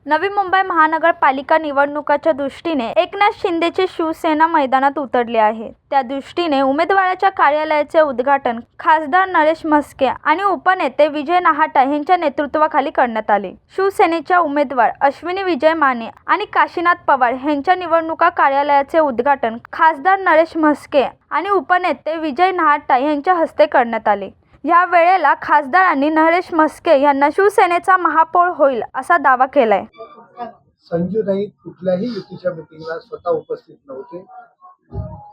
नवी मुंबई महानगरपालिका निवडणुकाच्या दृष्टीने एकनाथ शिंदेची शिवसेना मैदानात उतरली आहे। त्या दृष्टीने उमेदवाराच्या कार्यालयाचे उद्घाटन खासदार नरेश म्हस्के आणि उपनेते विजय नाहटा यांच्या नेतृत्वाखाली करण्यात आले। शिवसेनेच्या उमेदवार अश्विनी विजय माने आणि काशीनाथ पवार यांच्या निवडणुका कार्यालयाचे उद्घाटन खासदार नरेश म्हस्के आणि उपनेते विजय नाहटा यांच्या हस्ते करण्यात आले। या वेळेला खासदारांनी नरेश म्हस्के यांना शिवसेनेचा महापौर होईल असा दावा केलाय। संजू नाईक कुठल्याही युतीच्या मीटिंगला स्वतः उपस्थित नव्हते।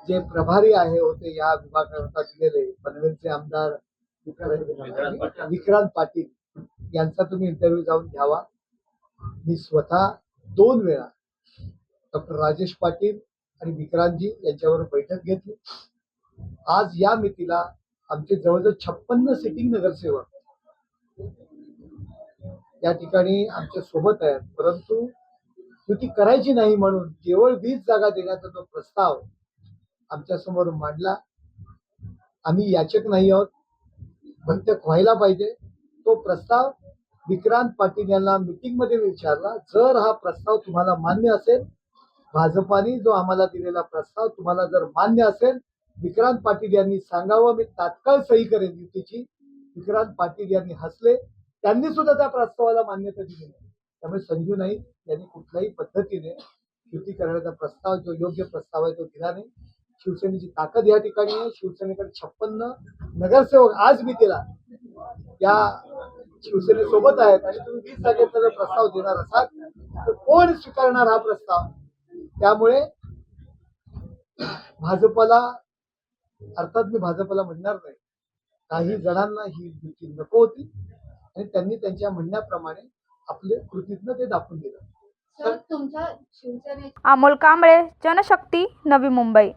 जे प्रभारी होते या विभागाकरता दिलेले पनवेलचे आमदार विक्रांत पाटील यांचा तुम्ही इंटरव्ह्यू जाऊन घ्यावा। मी स्वतः 2 वेळा डॉक्टर राजेश पाटील आणि विक्रांतजी यांच्यावर बैठक घेतली। आज या मितीला आमचे जवळजवळ 56 सिटिंग नगरसेवक या ठिकाणी आमच्या सोबत आहेत, परंतु युती करायची नाही म्हणून केवळ 20 जागा देण्याचा जो प्रस्ताव आमच्या समोर मांडला, आम्ही याचक नाही आहोत, भंतक व्हायला पाहिजे। तो प्रस्ताव विक्रांत पाटील यांना मीटिंग मध्ये विचारला, जर हा प्रस्ताव तुम्हाला मान्य असेल, भाजपाने जो आम्हाला दिलेला प्रस्ताव तुम्हाला जर मान्य असेल, विक्रांत पाटील यांनी सांगावं, मी तात्काळ सही करेन युतीची। विक्रांत पाटील यांनी हसले, त्यांनी सुद्धा त्या प्रस्तावाला मान्यता दिली नाही। त्यामुळे संजू नाईक यांनी कुठल्याही पद्धतीने युती करण्याचा प्रस्ताव जो योग्य प्रस्ताव आहे तो दिला नाही। शिवसेनेची ताकद या ठिकाणी आहे। शिवसेनेकडे 56 नगरसेवक आज मी दिला या शिवसेनेसोबत आहेत आणि तुम्ही 20 जागेचा जर प्रस्ताव देणार असाल तर कोण स्वीकारणार हा प्रस्ताव? त्यामुळे भाजपला, अर्थात मी भाजपला म्हणणार नाही, काही जणांना ही युती नको होती आणि त्यांनी त्यांच्या म्हणण्याप्रमाणे आपले कृतीतनं ते दाखवून दिलं। सर, तुमच्या शिवसेने अमोल कांबळे, जनशक्ती, नवी मुंबई।